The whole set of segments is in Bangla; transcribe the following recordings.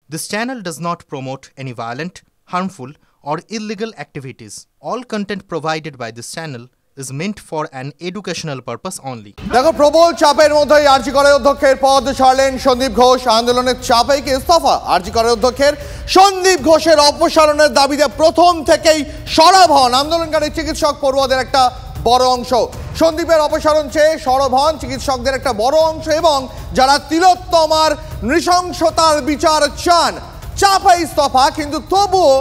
This channel does not promote any violent, harmful, or illegal activities. All content provided by this channel is meant for an educational purpose only. দেখো প্রবল চাপের মধ্যেই আরজি করের অধ্যক্ষের পদ ছাড়লেন সন্দীপ ঘোষ। আন্দোলনের চাপেই কি ইস্তফা আরজি করের অধ্যক্ষের? সন্দীপ ঘোষের অপসারণের দাবিতে প্রথম থেকেই সরব হন আন্দোলনকারী চিকিৎসক পড়ুয়াদের একটা বড় অংশ। সন্দীপের অপসারণ চেয়ে সরব হন চিকিৎসকদের একটা বড় অংশ এবং যারা তিলোত্তমার নৃশংসতার বিচার চান। চাপে ইস্তফা, কিন্তু তবুও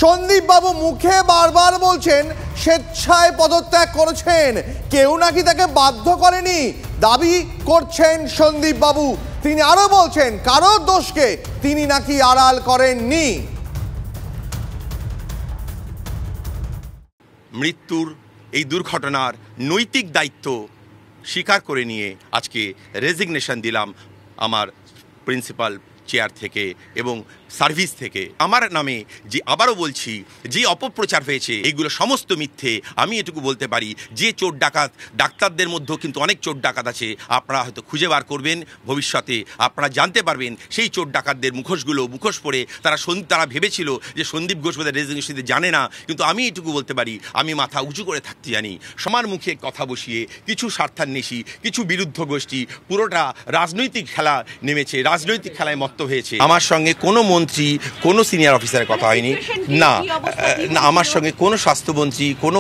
সন্দীপ বাবু মুখে বারবার বলছেন স্বেচ্ছায় পদত্যাগ করেছেন, কেউ নাকি তাকে বাধ্য করেনি, দাবি করছেন সন্দীপ বাবু। তিনি আরো বলছেন কারোর দোষকে তিনি নাকি আড়াল করেননি। মৃত্যুর এই দুর্ঘটনার নৈতিক দায়িত্ব স্বীকার করে নিয়ে আজকে রেজিগনেশন দিলাম আমার প্রিন্সিপাল চেয়ার থেকে এবং সার্ভিস থেকে। আমার নামে যে আবারও বলছি যে অপপ্রচার হয়েছে এইগুলো সমস্ত মিথ্যে। আমি এটুকু বলতে পারি যে চোর ডাকাত, ডাক্তারদের মধ্যেও কিন্তু অনেক চোর ডাকাত আছে, আপনারা হয়তো খুঁজে বার করবেন, ভবিষ্যতে আপনারা জানতে পারবেন সেই চোর ডাকাতদের মুখোশ পরে তারা ভেবেছিল যে সন্দীপ ঘোষ বোধহয় রেজিগনেশন জানে না, কিন্তু আমি এটুকু বলতে পারি আমি মাথা উঁচু করে থাকতে জানি। সমান মুখে কথা বসিয়ে কিছু স্বার্থান্বেষী, কিছু বিরুদ্ধ গোষ্ঠী পুরোটা রাজনৈতিক খেলা নেমেছে, রাজনৈতিক খেলায় মত্ত হয়েছে। আমার সঙ্গে কোনো মন্ত্রী, কোনো সিনিয়র অফিসারের কথা হয়নি, না আমার সঙ্গে কোনো স্বাস্থ্যমন্ত্রী, কোনো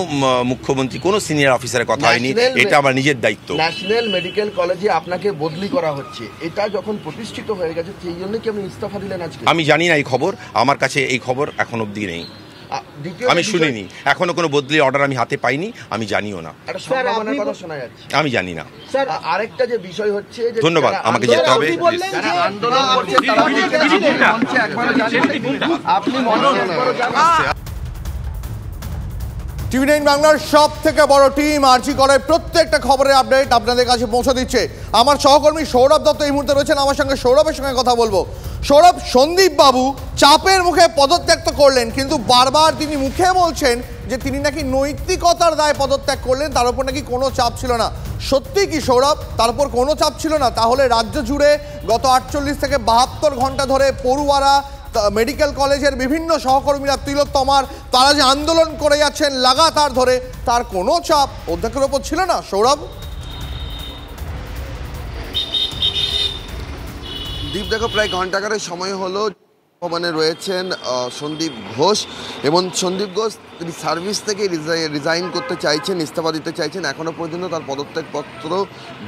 মুখ্যমন্ত্রী, কোনো সিনিয়র অফিসারের কথা হয়নি। এটা আমার নিজের দায়িত্ব। ন্যাশনাল মেডিকেল কলেজে আপনাকে বদলি করা হচ্ছে, এটা যখন প্রতিষ্ঠিত হয়ে গেছে সেই জন্য কি আপনি ইস্তফা দিলেন আজকে? আমি জানি না এই খবর, আমার কাছে এই খবর এখন অবধি নেই, আমি শুনিনি, এখনো কোনো বদলি অর্ডার আমি হাতে পাইনি, আমি জানিও না, আমি জানি না। স্যার আরেকটা যে বিষয় হচ্ছে, ধন্যবাদ, আমাকে যেতে হবে। টিভি9 বাংলার সব থেকে বড় টিম আরজি করের প্রত্যেকটা খবরের আপডেট আপনাদের কাছে পৌঁছে দিচ্ছে। আমার সহকর্মী সৌরভ দত্ত এই মুহূর্তে রয়েছেন আমার সঙ্গে, সৌরভের সঙ্গে কথা বলবো। সৌরভ, সন্দীপ বাবু চাপের মুখে পদত্যাগ তো করলেন, কিন্তু বারবার তিনি মুখে বলছেন যে তিনি নাকি নৈতিকতার দায়ে পদত্যাগ করলেন, তার উপর নাকি কোনো চাপ ছিল না। সত্যি কি সৌরভ তার উপর কোনো চাপ ছিল না? তাহলে রাজ্য জুড়ে গত 48 থেকে 72 ঘন্টা ধরে পড়ুয়ারা, মেডিকেল কলেজের বিভিন্ন সহকর্মীরা, তিলোত্তমার, তারা যে আন্দোলন করে যাচ্ছেন লাগাতার ধরে, তার কোনো চাপ অধ্যক্ষের ওপর ছিল না সৌরভ? দীপ, দেখো প্রায় ঘন্টাকারের সময় হলো ভবনে রয়েছেন সন্দীপ ঘোষ, এবং সন্দীপ ঘোষ তিনি সার্ভিস থেকে রিজাইন করতে চাইছেন, ইস্তফা দিতে চাইছেন। এখনও পর্যন্ত তার পদত্যাগপত্র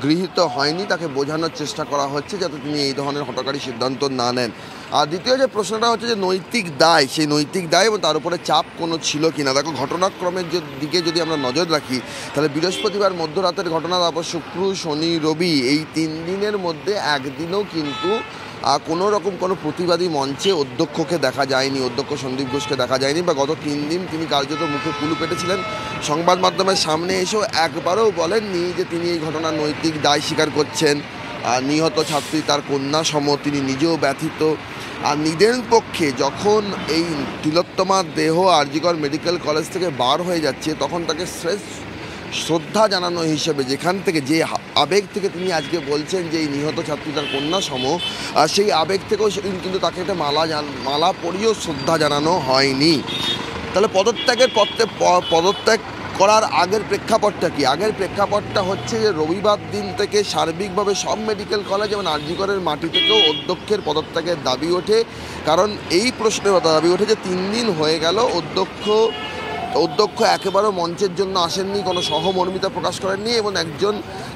গৃহীত হয়নি, তাকে বোঝানোর চেষ্টা করা হচ্ছে যাতে তিনি এই ধরনের হঠকারী সিদ্ধান্ত না নেন। আর দ্বিতীয় যে প্রশ্নটা হচ্ছে যে নৈতিক দায়, সেই নৈতিক দায় এবং তার উপরে চাপ কোনো ছিল কি না। দেখো ঘটনাক্রমের দিকে যদি আমরা নজর রাখি তাহলে বৃহস্পতিবার মধ্যরাতের ঘটনা, তারপর শুক্র, শনি, রবি, এই 3 দিনের মধ্যে একদিনও কিন্তু কোনো রকম কোনো প্রতিবাদী মঞ্চে অধ্যক্ষকে দেখা যায়নি, অধ্যক্ষ সন্দীপ ঘোষকে দেখা যায়নি, বা গত 3 দিন তিনি কার্যত মুখে কুলু পেটেছিলেন। সংবাদ মাধ্যমের সামনে এসেও একবারও বলেননি যে তিনি এই ঘটনার নৈতিক দায় স্বীকার করছেন। নিহত ছাত্রী তার কন্যা সম তিনি নিজেও ব্যথিত। আর নিদেন পক্ষে যখন এই তিলোত্তমার দেহ আরজি কর মেডিকেল কলেজ থেকে বার হয়ে যাচ্ছে, তখন তাকে শ্রদ্ধা জানানো হিসেবে যেখান থেকে যে আবেগ থেকে তিনি আজকে বলছেন যে এই নিহত ছাত্রী তার কন্যা সম, সেই আবেগ থেকেও সেদিন কিন্তু তাকে একটা মালা পরিয়েও শ্রদ্ধা জানানো হয়নি। তাহলে পদত্যাগ করার আগের প্রেক্ষাপটটা কি? আগের প্রেক্ষাপটটা হচ্ছে যে রবিবার দিন থেকে সার্বিকভাবে সব মেডিকেল কলেজ এবং আরজি করের মাটি থেকেও অধ্যক্ষের পদত্যাগের দাবি ওঠে। কারণ এই প্রশ্নের দাবি ওঠে যে 3 দিন হয়ে গেল অধ্যক্ষ একেবারেও মঞ্চের জন্য আসেননি, কোনো সহমর্মিতা প্রকাশ করেননি, এবং একজন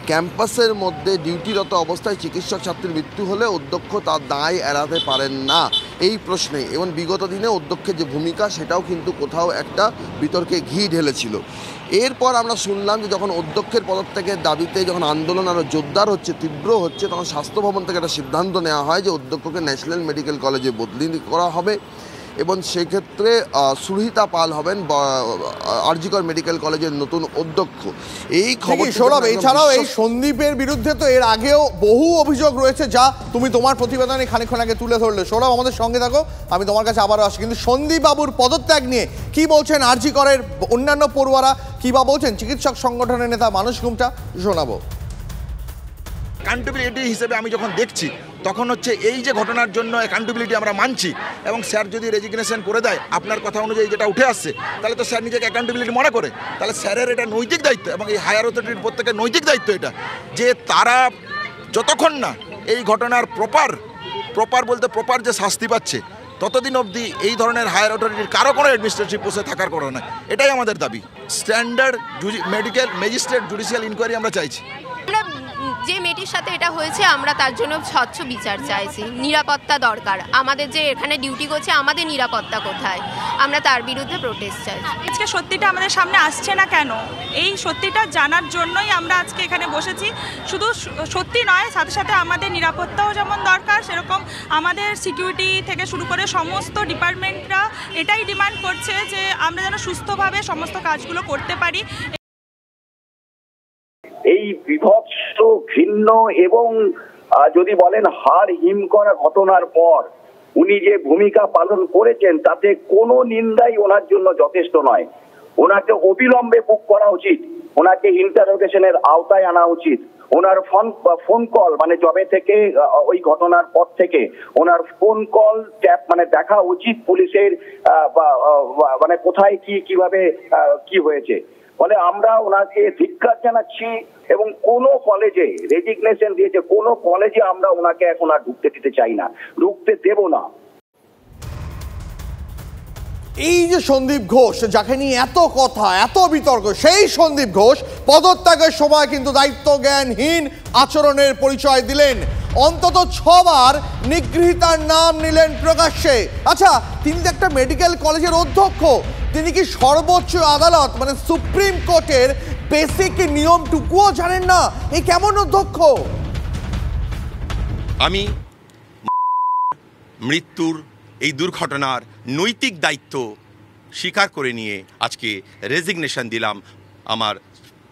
ক্যাম্পাসের মধ্যে ডিউটিরত অবস্থায় চিকিৎসক ছাত্রীর মৃত্যু হলে অধ্যক্ষ তার দায় এড়াতে পারেন না এই প্রশ্নে। এবং বিগত দিনে অধ্যক্ষের যে ভূমিকা সেটাও কিন্তু কোথাও একটা বিতর্কে ঘি ঢেলেছিল। এরপর আমরা শুনলাম যে যখন অধ্যক্ষের পদত্যাগের দাবিতে যখন আন্দোলন আরও জোরদার হচ্ছে, তীব্র হচ্ছে, তখন স্বাস্থ্য ভবন থেকে একটা সিদ্ধান্ত নেওয়া হয় যে অধ্যক্ষকে ন্যাশনাল মেডিকেল কলেজে বদলি করা হবে, এবং সেক্ষেত্রে সুরহিতা পাল হবেন আরজি কর মেডিকেল কলেজের নতুন অধ্যক্ষ। এই খবর সৌরভ, এছাড়াও এই সন্দীপের বিরুদ্ধে তো এর আগেও বহু অভিযোগ রয়েছে, যা তুমি তোমার প্রতিবেদনে খানিকক্ষণ আগে তুলে ধরলে। সৌরভ, আমাদের সঙ্গে থাকো, আমি তোমার কাছে আবারও আসি। কিন্তু সন্দীপ বাবুর পদত্যাগ নিয়ে কি বলছেন আরজি করের অন্যান্য পড়ুয়ারা, কি বা বলছেন চিকিৎসক সংগঠনের নেতা মানুষ গুমটা, শোনাবো। অ্যাকাউন্টেবিলিটি হিসেবে আমি যখন দেখছি তখন হচ্ছে এই যে ঘটনার জন্য অ্যাকাউন্টেবিলিটি আমরা মানছি, এবং স্যার যদি রেজিগনেশন করে দেয় আপনার কথা অনুযায়ী যেটা উঠে আসছে, তাহলে তো স্যার নিজেকে অ্যাকাউন্টেবিলিটি মনে করে, তাহলে স্যারের এটা নৈতিক দায়িত্ব এবং এই হায়ার অথরিটির প্রত্যেকের নৈতিক দায়িত্ব এটা, যে তারা যতক্ষণ না এই ঘটনার প্রপার যে শাস্তি পাচ্ছে ততদিন অবধি এই ধরনের হায়ার অথরিটির কারো কোনো অ্যাডমিনিস্ট্রেটিভ পোস্টে থাকার কথা নয়। এটাই আমাদের দাবি। Standard medical magistrate judicial inquiry আমরা চাইছি। আমরা যে মেয়েটির সাথে এটা হয়েছে আমরা তার জন্য স্বচ্ছ বিচার চাইছি। নিরাপত্তা দরকার, আমাদের যে এখানে ডিউটি করছে আমাদের নিরাপত্তা কোথায়, আমরা তার বিরুদ্ধে প্রোটেস্ট চাইছি। আজকে সত্যিটা আমাদের সামনে আসছে না কেন, এই সত্যিটা জানার জন্যই আমরা আজকে এখানে বসেছি। শুধু সত্যি নয়, সাথে সাথে আমাদের নিরাপত্তাও যেমন দরকার, সেরকম আমাদের সিকিউরিটি থেকে শুরু করে সমস্ত ডিপার্টমেন্টরা এটাই ডিমান্ড করছে যে আমরা যেন সুস্থভাবে সমস্ত কাজগুলো করতে পারি। এই বিভৎস, ঘৃণ্য এবং যদি বলেন হাড় হিম করা ঘটনার পর উনি যে ভূমিকা পালন করেছেন তাতে কোনো নিন্দাই ওনার জন্য যথেষ্ট নয়। ওনাকে অবিলম্বে বুক করা উচিত, ওনাকে ইন্টারোগেশনের আওতায় আনা উচিত। ওনার ফোন কল মানে জবে থেকে ওই ঘটনার পর থেকে ওনার ফোন কল ট্যাপ মানে দেখা উচিত পুলিশের, মানে কোথায় কিভাবে কি হয়েছে। ফলে আমরা ওনাকে ধিক্কার জানাচ্ছি এবং কোন কলেজে রেজিগনেশন দিয়েছে, কোন কলেজে আমরা ওনাকে এখন আর ঢুকতে দিতে চাই না, ঢুকতে দেব না। এই যে সন্দীপ ঘোষ, যাকে নিয়ে এত কথা এত বিতর্ক, সেই সন্দীপ ঘোষ পদত্যাগের সময় কিন্তু দায়িত্ব জ্ঞানহীন আচরণের পরিচয় দিলেন। অন্তত 6 বার নিগৃহীতার নাম নিলেন প্রকাশ্যে। আচ্ছা, তিনি তো একটা মেডিকেল কলেজের অধ্যক্ষ, তিনি কি সর্বোচ্চ আদালত মানে সুপ্রিম কোর্টের বেসিক নিয়মটুকুও জানেন না? এই কেমন অধ্যক্ষ? আমি মৃত্যুর এই দুর্ঘটনার নৈতিক দায়িত্ব স্বীকার করে নিয়ে আজকে রেজিগনেশন দিলাম আমার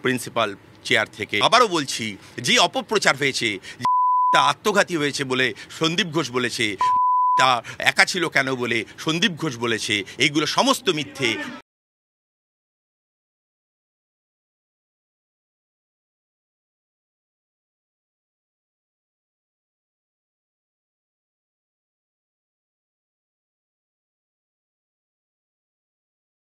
প্রিন্সিপাল চেয়ার থেকে। আবারও বলছি, যে অপপ্রচার হয়েছে, তা আত্মঘাতী হয়েছে বলে সন্দীপ ঘোষ বলেছে, তা একা ছিল কেন বলে সন্দীপ ঘোষ বলেছে, এইগুলো সমস্ত মিথ্যে।